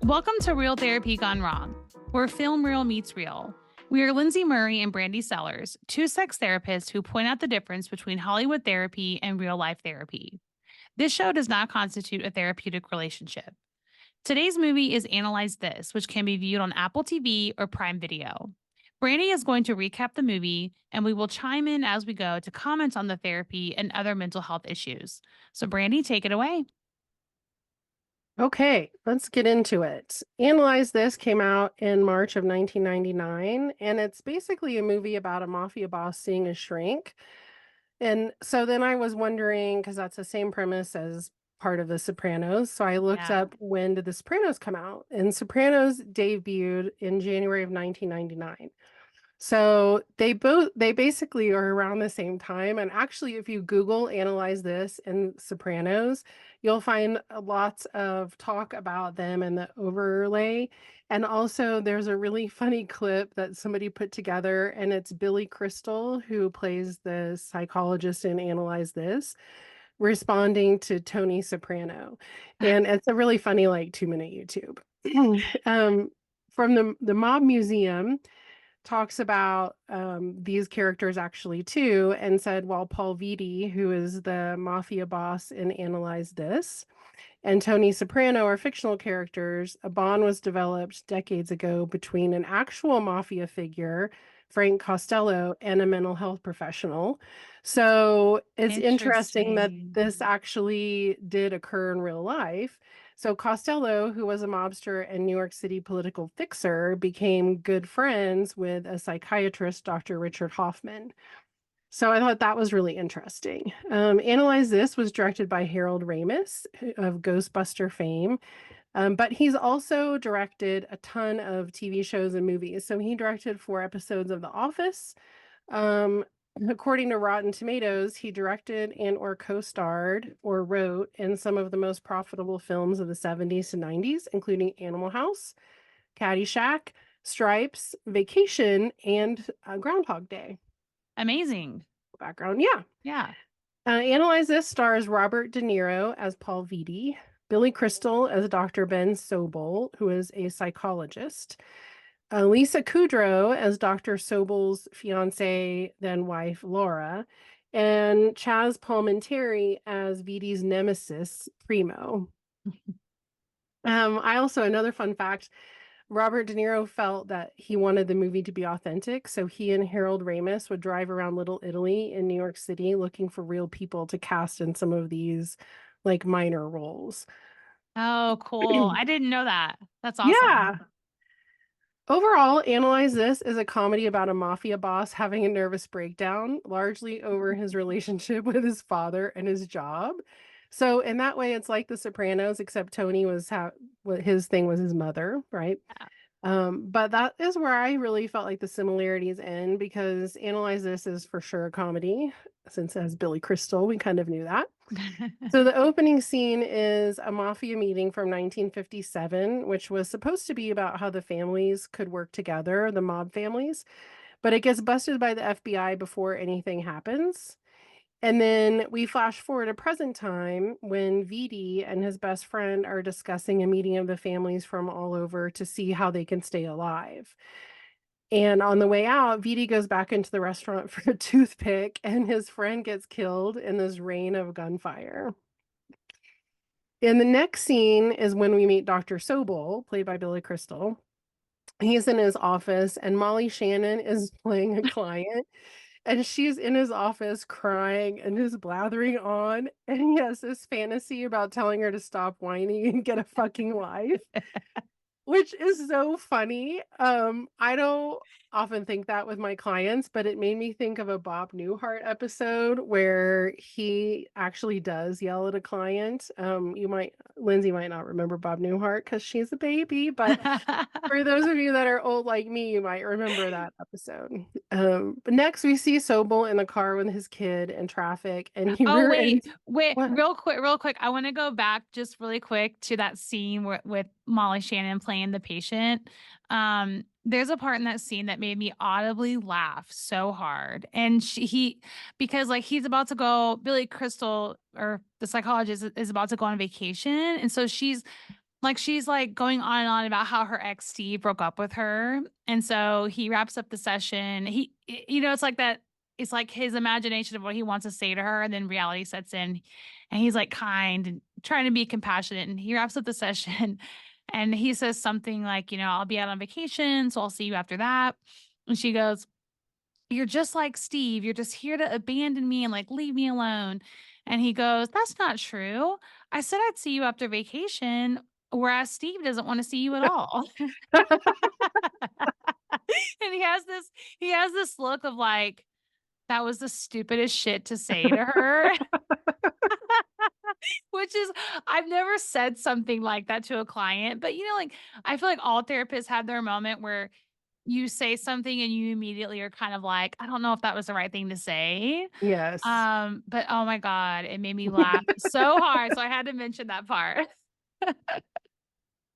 Welcome to Real Therapy Gone Wrong, where film real meets real. We are Lyndsey Murray and Brandie Sellers, two sex therapists who point out the difference between Hollywood therapy and real life therapy. This show does not constitute a therapeutic relationship. Today's movie is Analyze This, which can be viewed on Apple TV or Prime Video. Brandie is going to recap the movie, and we will chime in as we go to comment on the therapy and other mental health issues. So, Brandie, take it away. Okay, let's get into it. Analyze This came out in March of 1999, and it's basically a movie about a mafia boss seeing a shrink. And so then I was wondering, because that's the same premise as part of The Sopranos. So I looked Yeah. up, when did The Sopranos come out? And Sopranos debuted in January of 1999. So they basically are around the same time. And actually, if you Google Analyze This and Sopranos, you'll find lots of talk about them and the overlay. And also, there's a really funny clip that somebody put together, and it's Billy Crystal, who plays the psychologist in Analyze This, responding to Tony Soprano. And it's a really funny, like, 2-minute YouTube. From the Mob Museum talks about these characters actually too, and said, while Paul Vitti, who is the mafia boss in Analyze This, and Tony Soprano are fictional characters, a bond was developed decades ago between an actual mafia figure, Frank Costello, and a mental health professional. So it's interesting that Interesting. this actually did occur in real life. So Costello, who was a mobster and New York City political fixer, became good friends with a psychiatrist, Dr. Richard Hoffman. So I thought that was really interesting. Analyze This was directed by Harold Ramis of Ghostbuster fame, but he's also directed a ton of TV shows and movies. So he directed 4 episodes of The Office. According to Rotten Tomatoes, he directed and or co-starred or wrote in some of the most profitable films of the 70s to 90s, including Animal House, Caddyshack, Stripes, Vacation, and Groundhog Day. Amazing. Background, yeah. Yeah. Analyze This stars Robert De Niro as Paul Vitti, Billy Crystal as Dr. Ben Sobel, who is a psychologist, Lisa Kudrow as Dr. Sobel's fiance, then wife, Laura, and Chaz Palminteri as Vitti's nemesis, Primo. Another fun fact, Robert De Niro felt that he wanted the movie to be authentic, so he and Harold Ramis would drive around Little Italy in New York City looking for real people to cast in some of these, like, minor roles. Oh, cool. I didn't know that. That's awesome. Yeah. Overall, Analyze This is a comedy about a mafia boss having a nervous breakdown, largely over his relationship with his father and his job. So in that way, it's like The Sopranos, except Tony was what his thing was his mother, right? But that is where I really felt like the similarities end, because Analyze This is for sure a comedy, since it has Billy Crystal. We kind of knew that. So the opening scene is a mafia meeting from 1957, which was supposed to be about how the families could work together, the mob families, but it gets busted by the FBI before anything happens. And then we flash forward to present time when Vitti and his best friend are discussing a meeting of the families from all over to see how they can stay alive. And on the way out, Vitti goes back into the restaurant for a toothpick, and his friend gets killed in this rain of gunfire. In the next scene is when we meet Dr. Sobel, played by Billy Crystal. He's in his office, and Molly Shannon is playing a client. And she's in his office crying and just blathering on. And he has this fantasy about telling her to stop whining and get a fucking life, which is so funny. I don't often think that with my clients, but it made me think of a Bob Newhart episode where he actually does yell at a client. Lyndsey might not remember Bob Newhart because she's a baby, but for those of you that are old like me, you might remember that episode. But next we see Sobel in the car with his kid in traffic, and he Oh, rear wait, ends. What? real quick. I want to go back just really quick to that scene with Molly Shannon playing the patient. There's a part in that scene that made me audibly laugh so hard. And because like he's about to go, Billy Crystal, or the psychologist, is about to go on vacation. And so she's like she's like going on and on about how her ex Steve broke up with her. And so he wraps up the session. It's like that. It's like his imagination of what he wants to say to her. And then reality sets in and he's like kind and trying to be compassionate. And he wraps up the session and he says something like, I'll be out on vacation. So I'll see you after that. And she goes, "You're just like Steve. You're just here to abandon me and like leave me alone." And he goes, "That's not true. I said I'd see you after vacation, whereas Steve doesn't want to see you at all." And he has this look of like, that was the stupidest shit to say to her. Which is, I've never said something like that to a client, but like I feel like all therapists have their moment where you say something and you immediately are kind of like, I don't know if that was the right thing to say. Yes. But oh my God, it made me laugh so hard. So I had to mention that part.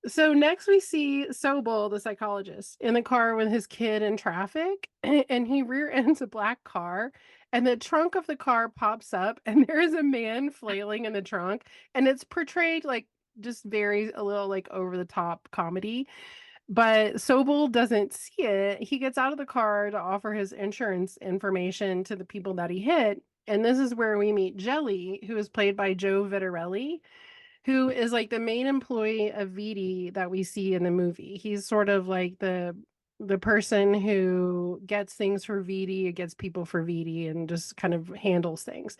So next we see Sobel, the psychologist, in the car with his kid in traffic, and he rear ends a black car, and the trunk of the car pops up, and there is a man flailing in the trunk, and it's portrayed like just very a little like over the top comedy. But Sobel doesn't see it. He gets out of the car to offer his insurance information to the people that he hit. And this is where we meet Jelly, who is played by Joe Vitarelli, who is like the main employee of Vitti that we see in the movie. He's sort of like the person who gets things for Vitti, gets people for Vitti, and just kind of handles things.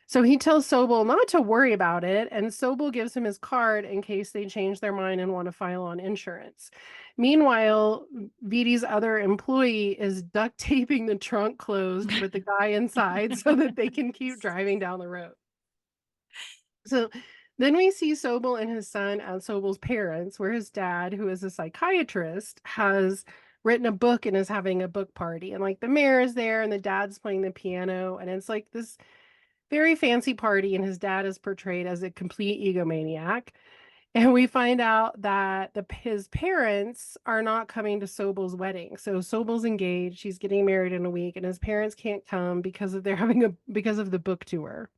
So he tells Sobel not to worry about it, and Sobel gives him his card in case they change their mind and want to file on insurance. Meanwhile, Vitti's other employee is duct taping the trunk closed with the guy inside so that they can keep driving down the road. So then we see Sobel and his son at Sobel's parents, where his dad, who is a psychiatrist, has written a book and is having a book party. And like the mayor is there and the dad's playing the piano. And it's like this very fancy party. And his dad is portrayed as a complete egomaniac. And we find out that his parents are not coming to Sobel's wedding. So Sobel's engaged. He's getting married in a week, and his parents can't come because of because of the book tour.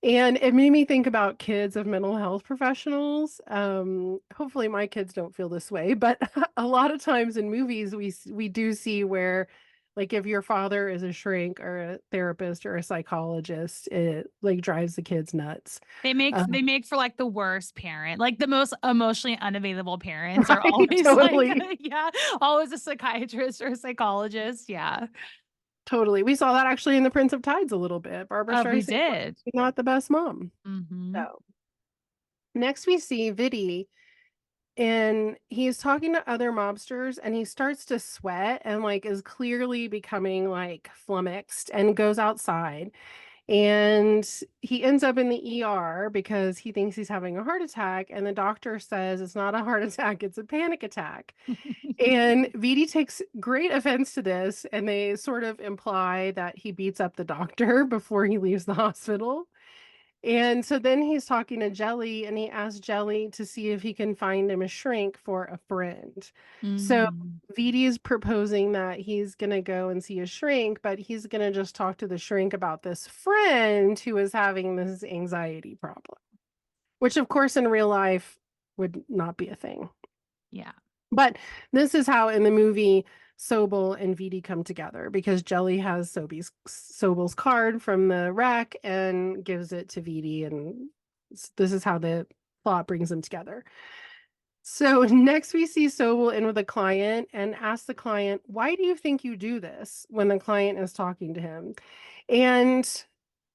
And it made me think about kids of mental health professionals. Hopefully my kids don't feel this way, but a lot of times in movies we do see where like if your father is a shrink or a therapist or a psychologist, it like drives the kids nuts. They make for like the worst parent, like the most emotionally unavailable parents are Right, always totally. like, yeah, always a psychiatrist or a psychologist. Yeah. Totally. We saw that actually in The Prince of Tides a little bit. Barbara We Streisand was did. not the best mom. Hmm. So next we see Vitti, and he's talking to other mobsters, and he starts to sweat and like is clearly becoming like flummoxed and goes outside. And he ends up in the ER because he thinks he's having a heart attack, and the doctor says it's not a heart attack, it's a panic attack. And Vitti takes great offense to this, and they sort of imply that he beats up the doctor before he leaves the hospital. And so then he's talking to Jelly, and he asks Jelly to see if he can find him a shrink for a friend. So Mhm. Vitti is proposing that he's going to go and see a shrink, but he's going to just talk to the shrink about this friend who is having this anxiety problem, which, of course, in real life would not be a thing. Yeah. But this is how in the movie Sobel and Vitti come together, because Jelly has Sobel's card from the wreck and gives it to Vitti, and this is how the plot brings them together. So next we see Sobel in with a client and asks the client, "Why do you think you do this?" when the client is talking to him. And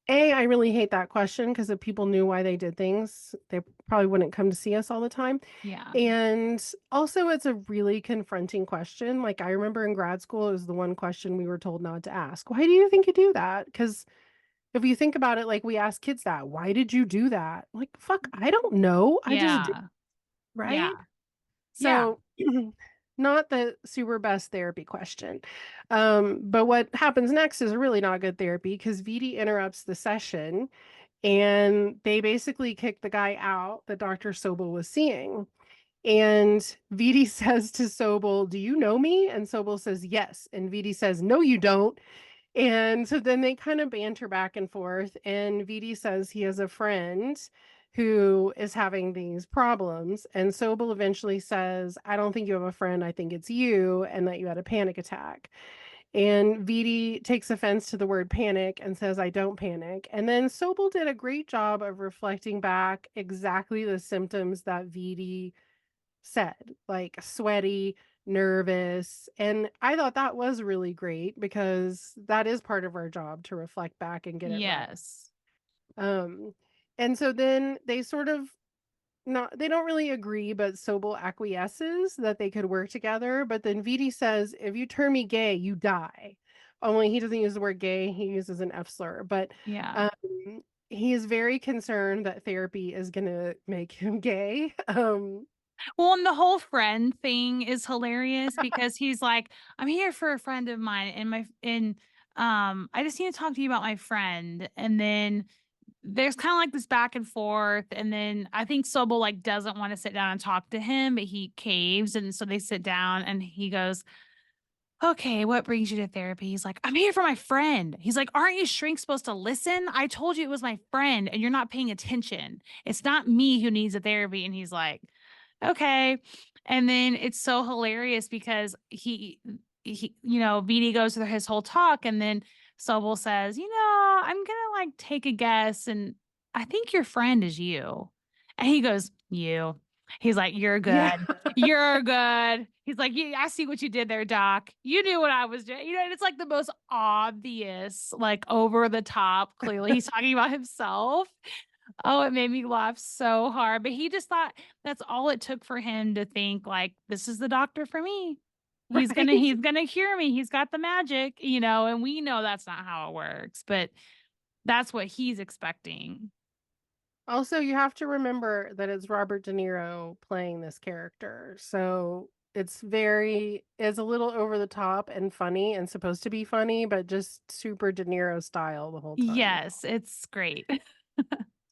I really hate that question, because if people knew why they did things, they probably wouldn't come to see us all the time. Yeah. And also, it's a really confronting question. Like, I remember in grad school, it was the one question we were told not to ask. Why do you think you do that? Because if you think about it, like we ask kids that, why did you do that? Like, fuck, I don't know. I just did, Yeah. Yeah. right? Yeah. So, not the super best therapy question. But what happens next is really not good therapy, because Vitti interrupts the session and they basically kick the guy out that Dr. Sobel was seeing. And Vitti says to Sobel, "Do you know me?" And Sobel says, "Yes." And Vitti says, "No, you don't." And so then they kind of banter back and forth. And Vitti says he has a friend who is having these problems. And Sobel eventually says, I don't think you have a friend. I think it's you, and that you had a panic attack. And Vitti takes offense to the word panic and says, I don't panic. And then Sobel did a great job of reflecting back exactly the symptoms that Vitti said, like sweaty, nervous. And I thought that was really great because that is part of our job to reflect back and get it right. Yes. Um, and so then they sort of not they don't really agree, but Sobel acquiesces that they could work together. But then Vitti says, if you turn me gay, you die. Only he doesn't use the word gay, he uses an F slur. But Yeah. um he is very concerned that therapy is gonna make him gay. Well, and the whole friend thing is hilarious because he's like, I'm here for a friend of mine and I just need to talk to you about my friend. And then there's kind of like this back and forth. And then I think Sobel like doesn't want to sit down and talk to him, but he caves. And so they sit down and he goes, okay, what brings you to therapy? He's like, I'm here for my friend. He's like, aren't you shrink supposed to listen? I told you it was my friend and you're not paying attention. It's not me who needs a therapy. And he's like, okay. And then it's so hilarious because Vitti goes through his whole talk and then Sobel says, I'm gonna like take a guess and I think your friend is you. And he goes, you. He's like, you're yeah. good. You're good. He's like, yeah, I see what you did there, Doc. You knew what I was doing. And it's like the most obvious, like over the top. Clearly, he's talking about himself. Oh, it made me laugh so hard. But he just thought that's all it took for him to think like, this is the doctor for me. He's gonna Right. he's gonna cure me. He's got the magic, and we know that's not how it works, but that's what he's expecting. Also, you have to remember that it's Robert De Niro playing this character. So it's a little over the top and funny and supposed to be funny, but just super De Niro style the whole time. Yes, it's great.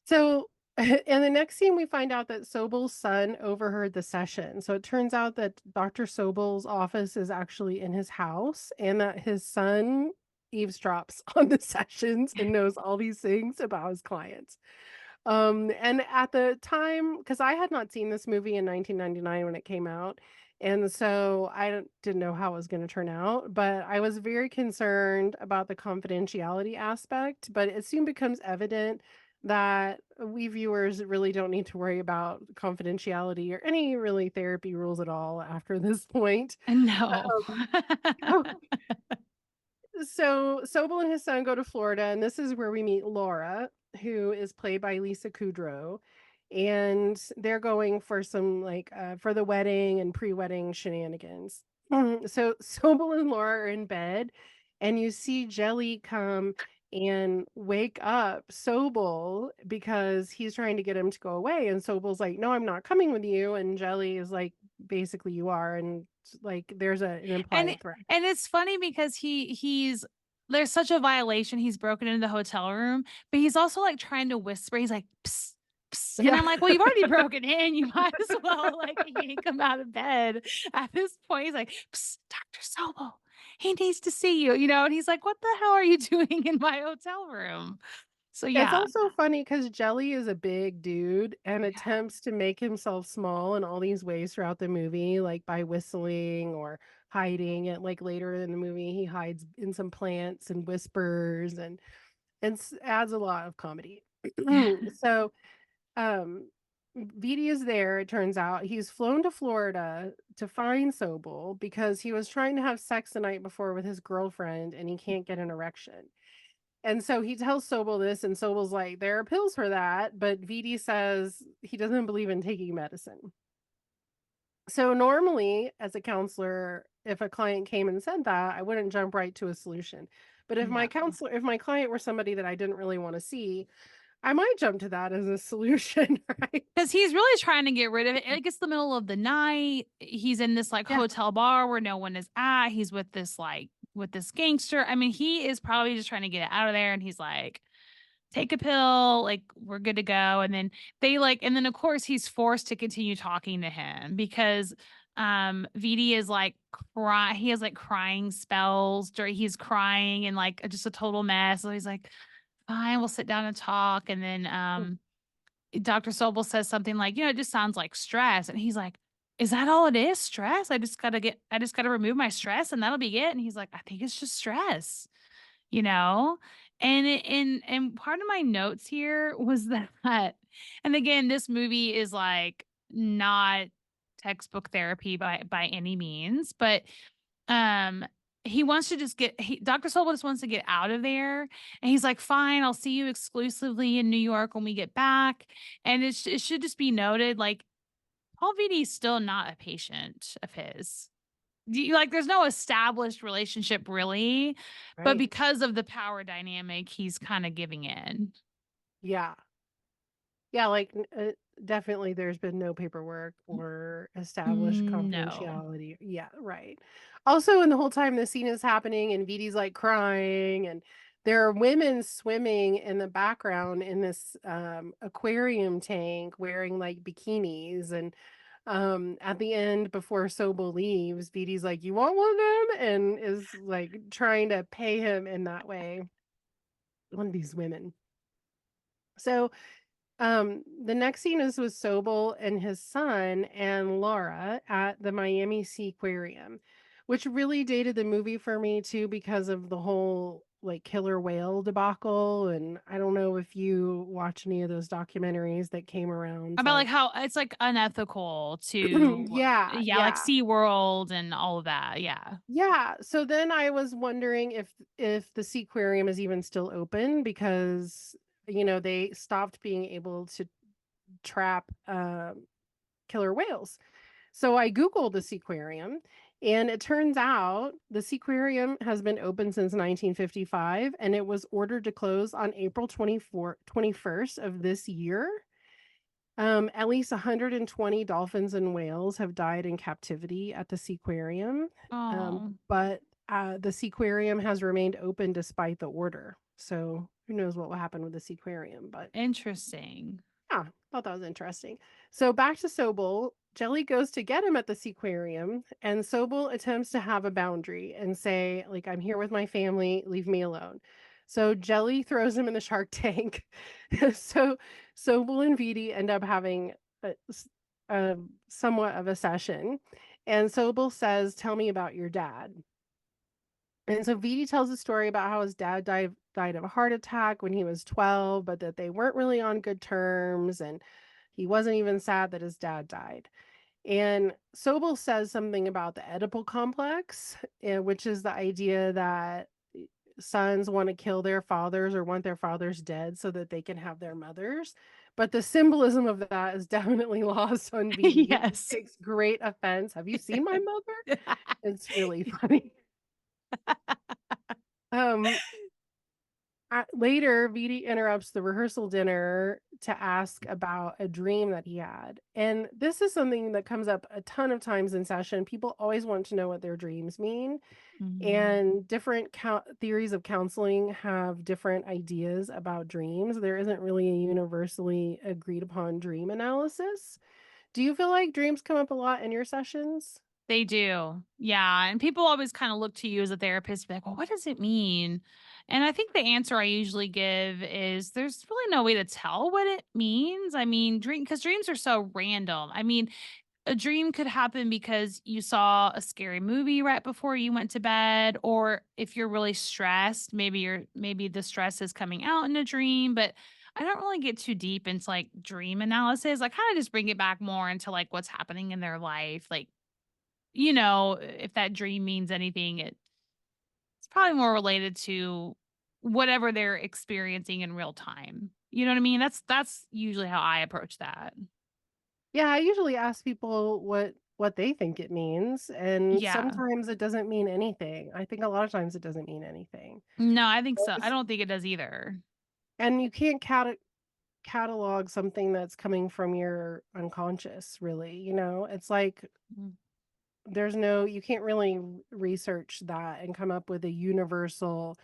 So, in the next scene, we find out that Sobel's son overheard the session. So it turns out that Dr. Sobel's office is actually in his house and that his son eavesdrops on the sessions and knows all these things about his clients. And at the time, because I had not seen this movie in 1999 when it came out, and so didn't know how it was going to turn out, but I was very concerned about the confidentiality aspect. But it soon becomes evident that we viewers really don't need to worry about confidentiality or any really therapy rules at all after this point. No. So Sobel and his son go to Florida, and this is where we meet Laura, who is played by Lisa Kudrow. And they're going for some for the wedding and pre-wedding shenanigans. So Sobel and Laura are in bed, and you see Jelly come and wake up Sobel because he's trying to get him to go away. And Sobel's like, no, I'm not coming with you. And Jelly is like, basically, you are. And like, there's an implied threat. And it's funny because he's there's such a violation. He's broken into the hotel room, but he's also like trying to whisper. He's like, psst, psst. And Yeah. I'm like, well, you've already broken in. You might as well like yank him out of bed. At this point, he's like, psst, Dr. Sobel, he needs to see you, and he's like, what the hell are you doing in my hotel room? So It's yeah. also funny because Jelly is a big dude and Yeah. attempts to make himself small in all these ways throughout the movie, like by whistling or hiding. And like later in the movie, he hides in some plants and whispers and adds a lot of comedy. So um Vitti is there, it turns out. He's flown to Florida to find Sobel because he was trying to have sex the night before with his girlfriend and he can't get an erection. And so he tells Sobel this, and Sobel's like, there are pills for that. But Vitti says he doesn't believe in taking medicine. So normally, as a counselor, if a client came and said that, I wouldn't jump right to a solution. But if Yeah. if my client were somebody that I didn't really want to see, I might jump to that as a solution, right? Because he's really trying to get rid of it. Like it's the middle of the night. He's in this like Yeah. hotel bar where no one is at. He's with this gangster. I mean, he is probably just trying to get it out of there. And he's like, take a pill, like we're good to go. And then and then of course he's forced to continue talking to him because Vitti is like he has like crying spells during he's crying and like just a total mess. So he's like, fine, we'll sit down and talk. And then Dr. Sobel says something like, it just sounds like stress. And he's like, is that all it is? Stress? I just gotta remove my stress and that'll be it. And he's like, I think it's just stress, you know? And part of my notes here was that, and again, this movie is like not textbook therapy by any means, but um he wants to just Dr. Sobel just wants to get out of there. And he's like, fine, I'll see you exclusively in New York when we get back. And it should just be noted, like, Paul Vitti's still not a patient of his. Like, there's no established relationship really, but Right. because of the power dynamic, he's kind of giving in. Yeah. Yeah, like, definitely there's been no paperwork or established No. confidentiality. Yeah, right. Also, and the whole time the scene is happening and Vidi's like crying, and there are women swimming in the background in this aquarium tank wearing like bikinis. And at the end, before Sobel leaves, Vidi's like, "You want one of them?" and is like trying to pay him in that way. One of these women. So the next scene is with Sobel and his son and Laura at the Miami Seaquarium, which really dated the movie for me too because of the whole like killer whale debacle. And I don't know if you watch any of those documentaries that came around, About like but how it's like unethical to, yeah, yeah, like yeah. SeaWorld and all of that. Yeah. Yeah, so then I was wondering if the Seaquarium is even still open because they stopped being able to trap killer whales. So I Googled the Seaquarium, and it turns out the Seaquarium has been open since 1955, and it was ordered to close on April 21st of this year. At least 120 dolphins and whales have died in captivity at the Seaquarium, Oh, but the Seaquarium has remained open despite the order. So who knows what will happen with the Seaquarium, but interesting. yeah, thought that was interesting. So back to Sobel. Jelly goes to get him at the Seaquarium, and Sobel attempts to have a boundary and say, like, I'm here with my family, leave me alone. So Jelly throws him in the shark tank. So Sobel and Vitti end up having a somewhat of a session. And Sobel says, tell me about your dad. And so Vitti tells a story about how his dad died of a heart attack when he was 12, but that they weren't really on good terms, and he wasn't even sad that his dad died. And Sobel says something about the Oedipal complex, which is the idea that sons want to kill their fathers or want their fathers dead so that they can have their mothers. But the symbolism of that is definitely lost on Vitti. He Yes. takes great offense. Have you seen my mother? It's really funny. Um, Later, Vitti interrupts the rehearsal dinner to ask about a dream that he had. And this is something that comes up a ton of times in session. People always want to know what their dreams mean. Mhm. And different theories of counseling have different ideas about dreams. There isn't really a universally agreed upon dream analysis. Do you feel like dreams come up a lot in your sessions? They do. Yeah. And people always kind of look to you as a therapist to be like, well, what does it mean? And I think the answer I usually give is there's really no way to tell what it means. I mean, because dreams are so random. I mean, a dream could happen because you saw a scary movie right before you went to bed, or if you're really stressed, maybe the stress is coming out in a dream. But I don't really get too deep into like dream analysis. I kind of just bring it back more into like what's happening in their life. Like, if that dream means anything, it's probably more related to whatever they're experiencing in real time. You know what I mean? That's usually how I approach that. Yeah, I usually ask people what they think it means, and Yeah. sometimes it doesn't mean anything. I think a lot of times it doesn't mean anything. No, I think so. I Yes. don't think it does either. And you can't catalog something that's coming from your unconscious, really. It's like Mm. you can't really research that and come up with a universal.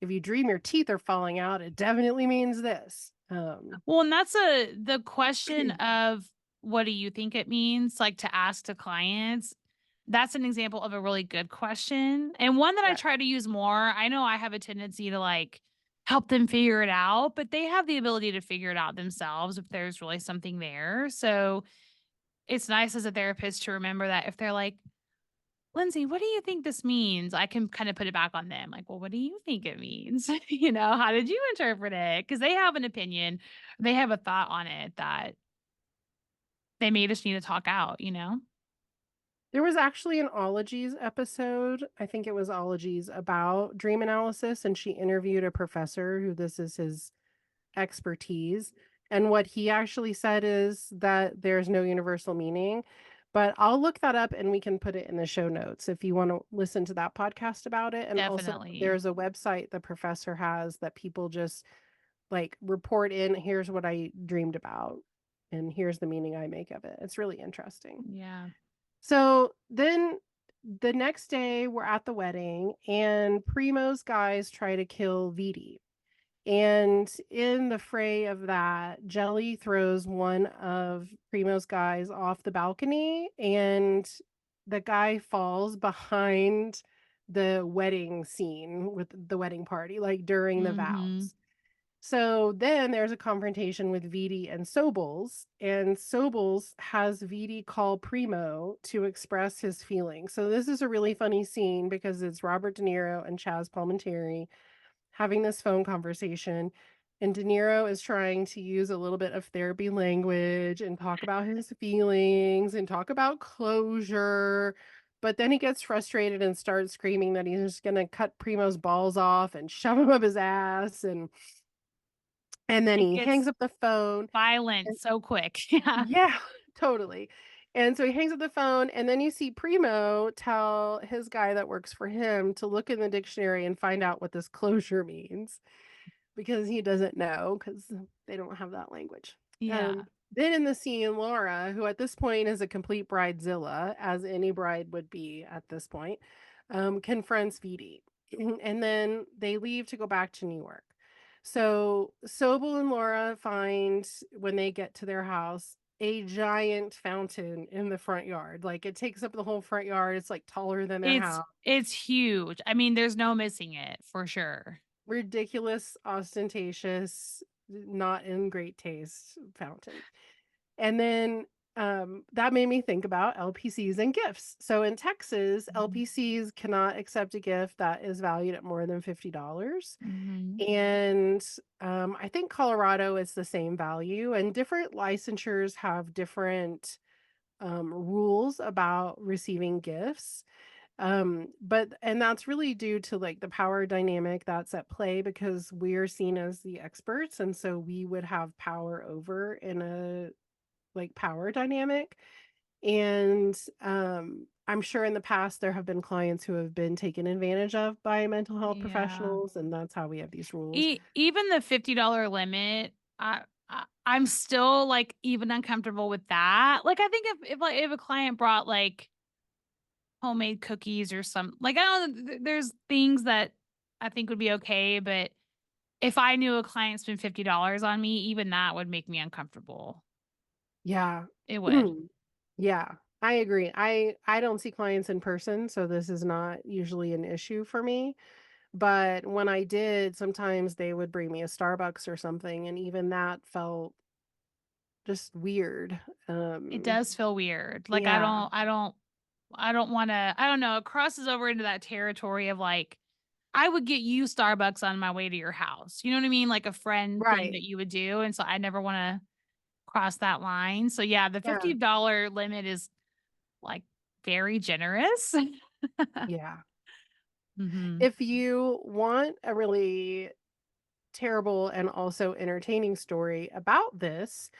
If you dream your teeth are falling out, it definitely means this. Well, and that's the question of what do you think it means, like to ask to clients. That's an example of a really good question. And one that I Yeah. try to use more. I know I have a tendency to like help them figure it out, but they have the ability to figure it out themselves if there's really something there. So it's nice as a therapist to remember that if they're like, Lyndsey, what do you think this means? I can kind of put it back on them. Like, well, what do you think it means? How did you interpret it? Because they have an opinion, they have a thought on it that they may just need to talk out. There was actually an Ologies episode, I think it was Ologies, about dream analysis, and she interviewed a professor who this is his expertise. And what he actually said is that there's no universal meaning. But I'll look that up and we can put it in the show notes if you want to listen to that podcast about it. And also, Definitely. there's a website the professor has that people just like report in, here's what I dreamed about, and here's the meaning I make of it. It's really interesting. Yeah. So then the next day, we're at the wedding, and Primo's guys try to kill Vitti. And in the fray of that, Jelly throws one of Primo's guys off the balcony, and the guy falls behind the wedding scene with the wedding party, like during the Mhm. vows. So then there's a confrontation with Vitti and Sobels, and Sobels has Vitti call Primo to express his feelings. So this is a really funny scene because it's Robert De Niro and Chaz Palminteri having this phone conversation, and De Niro is trying to use a little bit of therapy language and talk about his feelings and talk about closure. But then he gets frustrated and starts screaming that he's just going to cut Primo's balls off and shove him up his ass. And then It he hangs gets up the phone. violent And so quick. Yeah. yeah, totally. And so he hangs up the phone, and then you see Primo tell his guy that works for him to look in the dictionary and find out what this closure means because he doesn't know because they don't have that language. Yeah. Then in the scene, Laura, who at this point is a complete bridezilla, as any bride would be at this point, confronts Vitti. And then they leave to go back to New York. So Sobel and Laura find, when they get to their house, a giant fountain in the front yard. Like it takes up the whole front yard. It's like taller than their It's house. it's huge. I mean, there's no missing it for sure. Ridiculous, ostentatious, not in great taste fountain. And then that made me think about LPCs and gifts. So in Texas, Mhm. LPCs cannot accept a gift that is valued at more than $50. Mhm. And I think Colorado is the same value, and different licensures have different rules about receiving gifts. But and that's really due to like the power dynamic that's at play because we're seen as the experts, and so we would have power over in a like power dynamic. And I'm sure in the past there have been clients who have been taken advantage of by mental health Yeah. professionals, and that's how we have these rules. Even the $50 limit, I'm still like even uncomfortable with that. Like I think if a client brought like homemade cookies or some like I don't know, there's things that I think would be okay, but if I knew a client spent $50 on me, even that would make me uncomfortable. Yeah. It would. Yeah, I agree. I don't see clients in person, so this is not usually an issue for me. But when I did, sometimes they would bring me a Starbucks or something, and even that felt just weird. It Um, does feel weird. Like yeah, I don't wanna I don't know, it crosses over into that territory of, like, I would get you Starbucks on my way to your house. You know what I mean? Like a friend thing right. that you would do, and so I never wanna cross that line. So, yeah, the Yeah, $50 limit is, like, very generous. yeah. Mhm. If you want a really terrible and also entertaining story about this,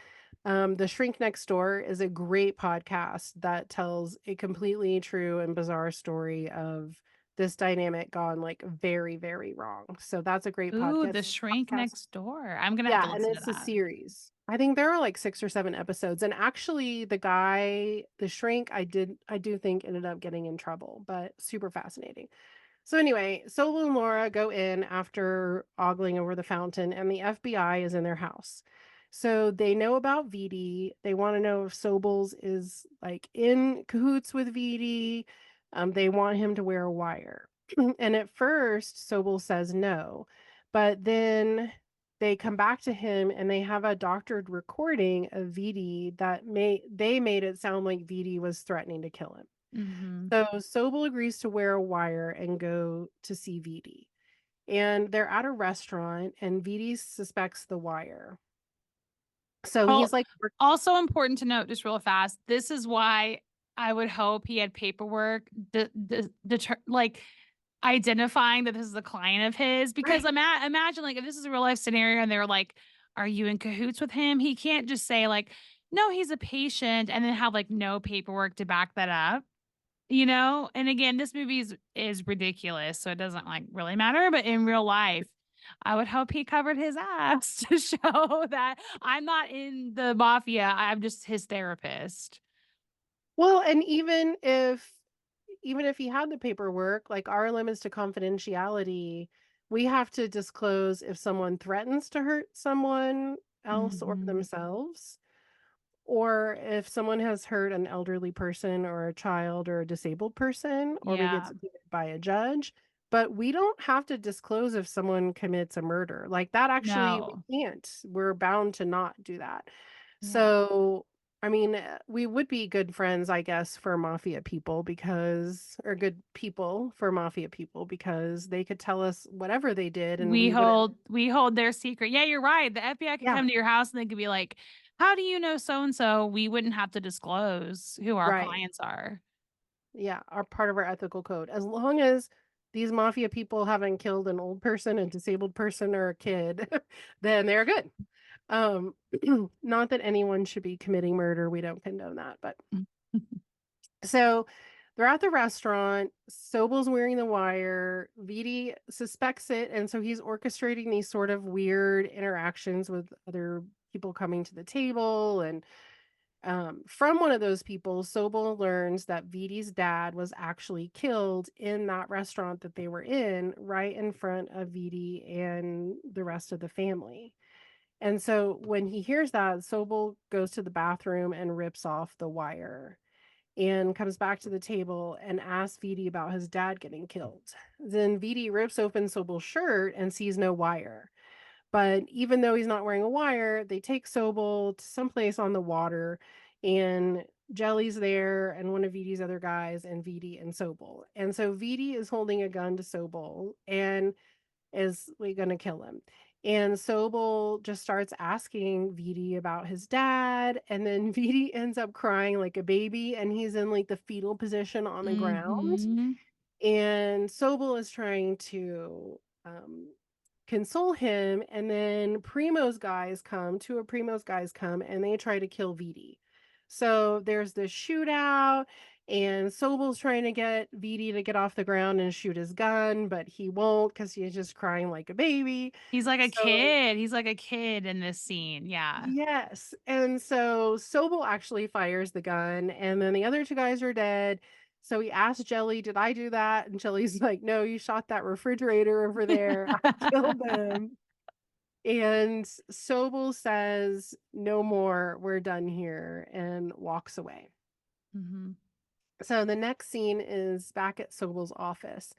The Shrink Next Door is a great podcast that tells a completely true and bizarre story of this dynamic gone like very, very wrong. So that's a great Ooh, The podcast. Shrink Podcast. Next Door. I'm gonna have to Yeah, and listen to it's a that. series. I think there are like 6 or 7 episodes. And actually the guy, the shrink, I do think ended up getting in trouble, but super fascinating. So anyway, Solo and Laura go in after ogling over the fountain, and the FBI is in their house. So they know about Vitti. They want to know if Sobels is like in cahoots with Vitti. They want him to wear a wire. And at first, Sobel says no. But then they come back to him and they have a doctored recording of Vitti that they made it sound like Vitti was threatening to kill him. Mm-hmm. So Sobel agrees to wear a wire and go to see Vitti. And they're at a restaurant and Vitti suspects the wire. So Oh, he's like, also important to note, just real fast, this is why I would hope he had paperwork, like identifying that this is a client of his. Because right, imagine, like, if this is a real life scenario and they're like, "Are you in cahoots with him?" He can't just say like, "No, he's a patient," and then have like no paperwork to back that up. And again, this movie is ridiculous, so it doesn't like really matter. But in real life, I would hope he covered his ass to show that I'm not in the mafia. I'm just his therapist. well, and even if he had the paperwork, like our limits to confidentiality, we have to disclose if someone threatens to hurt someone else or Hmm. themselves, or if someone has hurt an elderly person or a child or a disabled person, or we get Yeah. subpoenaed by a judge. But we don't have to disclose if someone commits a murder. Like that, actually, we No. can't. We're bound to not do that. Yeah. So, I mean, we would be good friends, I guess, for mafia people or good people for mafia people because they could tell us whatever they did and We we wouldn't. hold we hold their secret. Yeah, you're right. The FBI could Yeah, come to your house and they could be like, "How do you know so and so?" We wouldn't have to disclose who our right. clients are. Yeah, are part of our ethical code. As long as these mafia people haven't killed an old person, a disabled person, or a kid, then they're good. Um, not that anyone should be committing murder. We don't condone that. But so they're at the restaurant. Sobel's wearing the wire. Vitti suspects it. And so he's orchestrating these sort of weird interactions with other people coming to the table. And from one of those people, Sobel learns that Vitti's dad was actually killed in that restaurant that they were in, right in front of Vitti and the rest of the family. And so when he hears that, Sobel goes to the bathroom and rips off the wire and comes back to the table and asks Vitti about his dad getting killed. Then Vitti rips open Sobel's shirt and sees no wire. But even though he's not wearing a wire, they take Sobel to someplace on the water, and Jelly's there, and one of Vitti's other guys, and Vitti and Sobel. And so Vitti is holding a gun to Sobel and is we going to kill him. And Sobel just starts asking Vitti about his dad, and then Vitti ends up crying like a baby, and he's in like the fetal position on the ground. Hmm. And Sobel is trying to console him, and then two of Primo's guys come, and they try to kill Vitti. So there's this shootout, and Sobel's trying to get Vitti to get off the ground and shoot his gun, but he won't because he's just crying like a baby. He's like a So kid. He's like a kid in this scene. Yeah. yes, and so Sobel actually fires the gun, and then the other two guys are dead. So he asks Jelly, "Did I do that?" And Jelly's like, "No, you shot that refrigerator over there. I killed them." And Sobel says, "No more. We're done here," and walks away. Hmm. So the next scene is back at Sobel's office,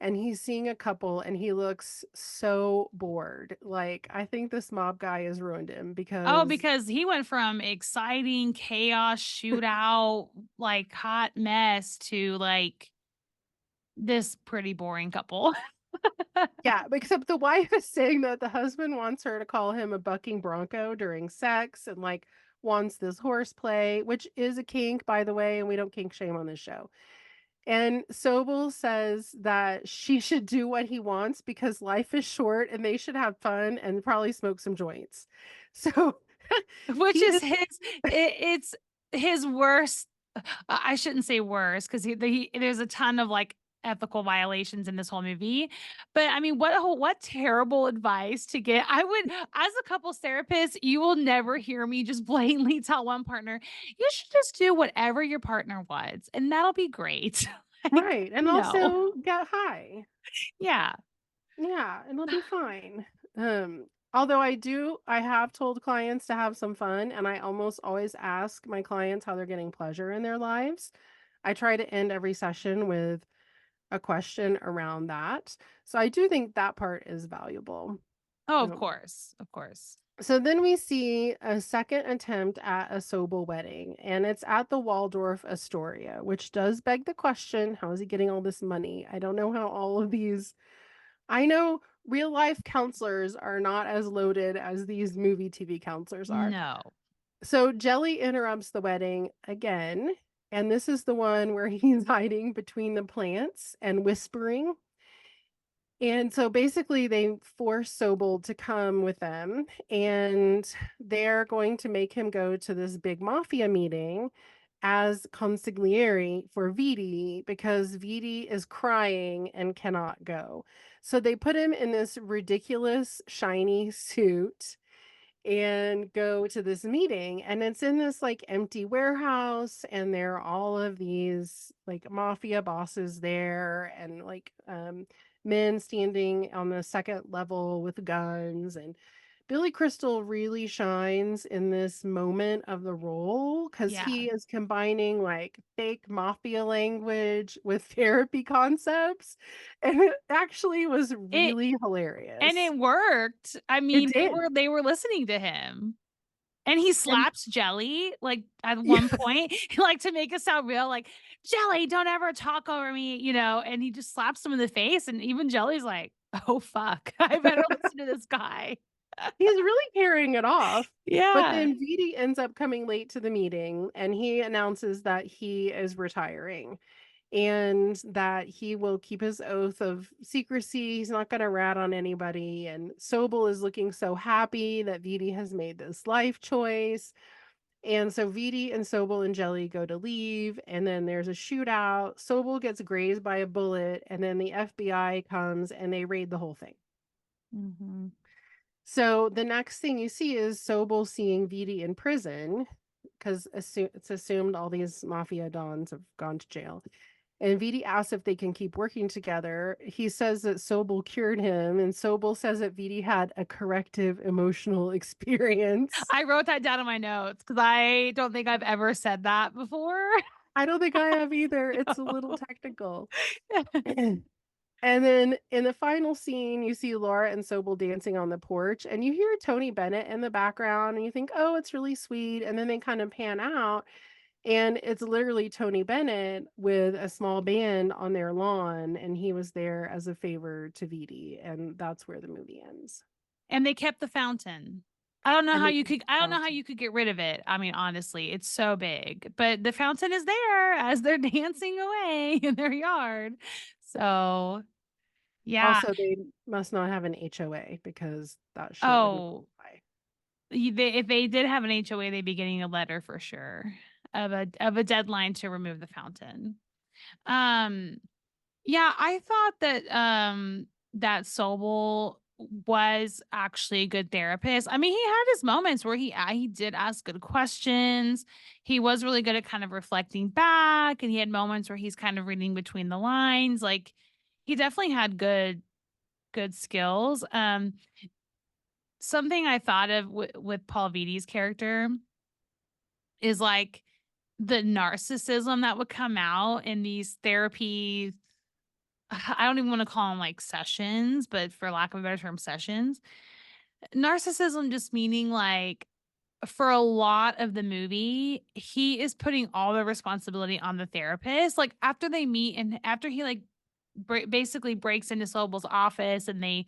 and he's seeing a couple, and he looks so bored. Like, I think this mob guy has ruined him Oh, because because he went from exciting chaos shootout, like hot mess to like this pretty boring couple. yeah, except the wife is saying that the husband wants her to call him a bucking bronco during sex and like wants this horseplay, which is a kink, by the way, and we don't kink shame on this show. And Sobel says that she should do what he wants because life is short and they should have fun and probably smoke some joints. So Which he is is it's his worst. I shouldn't say worst because there's a ton of like ethical violations in this whole movie. But I mean, what terrible advice to get. I would, as a couples therapist, you will never hear me just blatantly tell one partner, you should just do whatever your partner wants, and that'll be great. Like, right. And no. also get high. Yeah. Yeah, and it'll be fine. Although I have told clients to have some fun, and I almost always ask my clients how they're getting pleasure in their lives. I try to end every session with a question around that. So I do think that part is valuable. Oh, of Um, course. Of course. so then we see a second attempt at a Sobel wedding, and it's at the Waldorf Astoria, which does beg the question, how is he getting all this money? I don't know how all of these, I know real life counselors are not as loaded as these movie TV counselors are. No. So Jelly interrupts the wedding again, and this is the one where he's hiding between the plants and whispering. And so basically, they force Sobel to come with them, and they're going to make him go to this big mafia meeting as consigliere for Vitti because Vitti is crying and cannot go. So they put him in this ridiculous shiny suit and go to this meeting, and it's in this like empty warehouse, and there are all of these like mafia bosses there, and like men standing on the second level with guns. And Billy Crystal really shines in this moment of the role because Yeah. he is combining like fake mafia language with therapy concepts, and it actually was It really and hilarious. it worked. I It mean, did. they were listening to him. And he And slaps Jelly, like, at yeah, one point, like, to make it sound real, like, "Jelly, don't ever talk over me," and he just slaps him in the face, and even Jelly's like, "Oh, fuck. I better listen to this guy." he's really carrying it off. But Yeah. then Vitti ends up coming late to the meeting, and he announces that he is retiring and that he will keep his oath of secrecy. He's not going to rat on anybody. And Sobel is looking so happy that Vitti has made this life choice. And so Vitti and Sobel and Jelly go to leave, and then there's a shootout. Sobel gets grazed by a bullet, and then the FBI comes and they raid the whole thing. Mhm. So the next thing you see is Sobel seeing Vitti in prison because it's assumed all these mafia dons have gone to jail. And Vitti asks if they can keep working together. He says that Sobel cured him, and Sobel says that Vitti had a corrective emotional experience. I wrote that down in my notes because I don't think I've ever said that before. I don't think I have either. It's a little technical. And then in the final scene, you see Laura and Sobel dancing on the porch, and you hear Tony Bennett in the background, and you think, oh, it's really sweet. And then they kind of pan out, and it's literally Tony Bennett with a small band on their lawn, and he was there as a favor to Vitti, and that's where the movie ends. And they kept the fountain. And they keep I the don't know how fountain. you could get rid of it. I mean, honestly, it's so big, but the fountain is there as they're dancing away in their yard. So, yeah. Also, they must not have an HOA because that shit would not Oh, fly. if they did have an HOA, they'd be getting a letter for sure of a deadline to remove the fountain. Um, yeah, I thought that that Sobel was actually a good therapist. I mean, he had his moments where he did ask good questions. He was really good at kind of reflecting back, and he had moments where he's kind of reading between the lines. Like he definitely had good skills. Something I thought of with Paul Vitti's character is like the narcissism that would come out in these therapy. I don't even want to call them like sessions, but for lack of a better term, sessions. Narcissism just meaning like for a lot of the movie, he is putting all the responsibility on the therapist. Like after they meet and after he like basically breaks into Sobel's office and they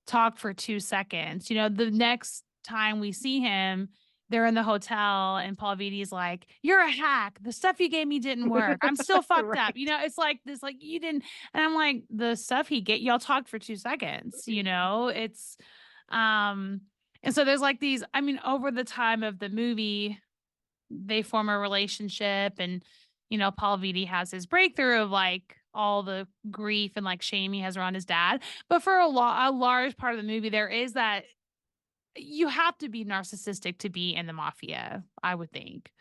talk for 2 seconds. The next time we see him, they're in the hotel and Paul Vitti's like, "You're a hack. The stuff you gave me didn't work. I'm still fucked up." Right. It's like this, like you didn't. And I'm like, the stuff he get, y'all talked for 2 seconds. It's, um, and so there's like these. I mean, over the time of the movie, they form a relationship, and Paul Vitti has his breakthrough of like all the grief and like shame he has around his dad. But for a large part of the movie, there is that you have to be narcissistic to be in the mafia, I would think.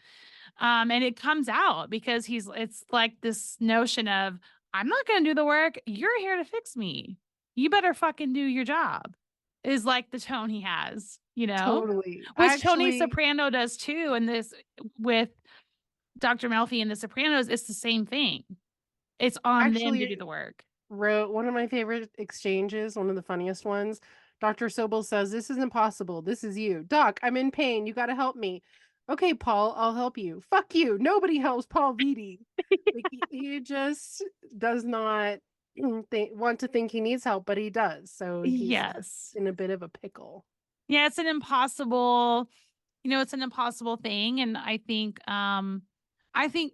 And it comes out because it's like this notion of, I'm not going to do the work. You're here to fix me. You better fucking do your job, is like the tone he has, Totally. which Tony Actually, Soprano does too. And this with Dr. Melfi in The Sopranos, it's the same thing. It's on them to do Actually, the work. wrote one of my favorite exchanges, one of the funniest ones. Dr. Sobel says, "This is impossible. This is you. Doc, I'm in pain. You got to help me." "Okay, Paul, I'll help you." "Fuck you. Nobody helps Paul Vitti." Like he just does not want to think he needs help, but he does. So he's Yes. in a bit of a pickle. Yeah, it's an impossible, it's an impossible thing. And I think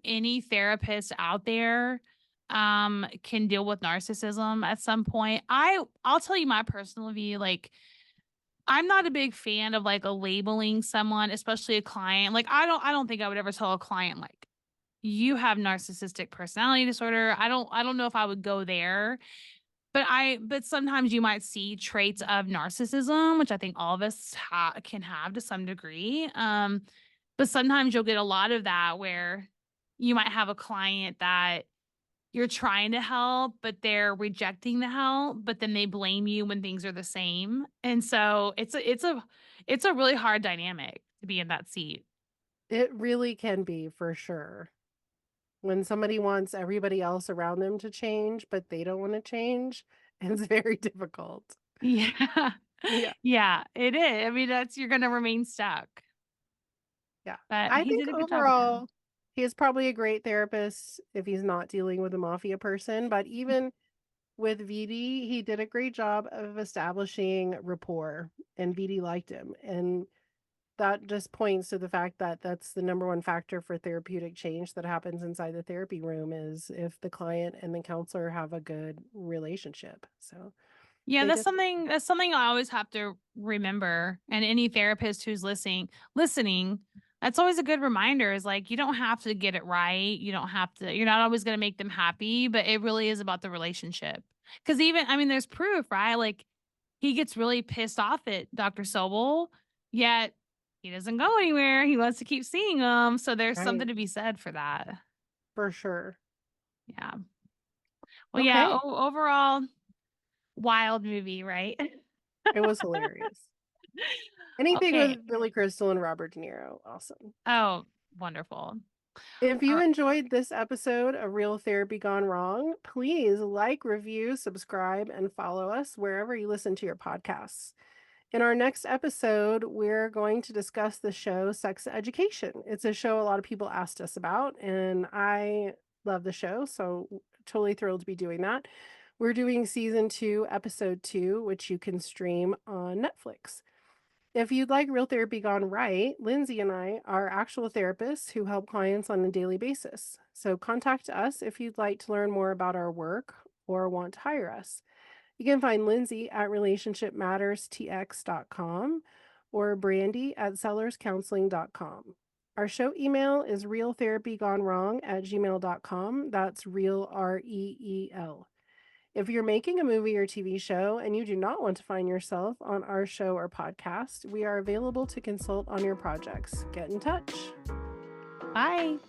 any therapist out there can deal with narcissism at some point. I'll tell you my personal view, like I'm not a big fan of like a labeling someone, especially a client. Like I don't think I would ever tell a client like you have narcissistic personality disorder. I don't know if I would go there. But sometimes you might see traits of narcissism, which I think all of us can have to some degree. But sometimes you'll get a lot of that where you might have a client that you're trying to help, but they're rejecting the help, but then they blame you when things are the same. And so it's a really hard dynamic to be in that seat. It really can be for sure. When somebody wants everybody else around them to change, but they don't want to change, it's very difficult. Yeah. Yeah. Yeah, it is. I mean, that's you're gonna remain stuck. Yeah. But I he think did a good job with them. overall, he is probably a great therapist if he's not dealing with a mafia person. But even with VD, he did a great job of establishing rapport, and VD liked him. And that just points to the fact that that's the number one factor for therapeutic change that happens inside the therapy room is if the client and the counselor have a good relationship. So Yeah, they that's did. something I always have to remember. And any therapist who's listening, that's always a good reminder is like you don't have to get it right. You don't have to, you're not always going to make them happy, but it really is about the relationship. Cause even, I mean, there's proof, right? Like he gets really pissed off at Dr. Sobel, yet he doesn't go anywhere. He wants to keep seeing him. So there's Right. something to be said for that. For sure. Yeah. Well, yeah, Okay. overall, wild movie, right? It was hilarious. Anything Okay. with Billy Crystal and Robert De Niro, awesome. Oh, wonderful. If All you right. enjoyed this episode of Real Therapy Gone Wrong, please like, review, subscribe, and follow us wherever you listen to your podcasts. In our next episode, we're going to discuss the show Sex Education. It's a show a lot of people asked us about, and I love the show, so totally thrilled to be doing that. We're doing season 2, episode 2, which you can stream on Netflix. If you'd like Real Therapy Gone Right, Lyndsey and I are actual therapists who help clients on a daily basis. So contact us if you'd like to learn more about our work or want to hire us. You can find Lyndsey at relationshipmatterstx.com or Brandie at sellerscounseling.com. Our show email is realtherapygonewrong@gmail.com. That's real, REEL. If you're making a movie or TV show and you do not want to find yourself on our show or podcast, we are available to consult on your projects. Get in touch. Bye.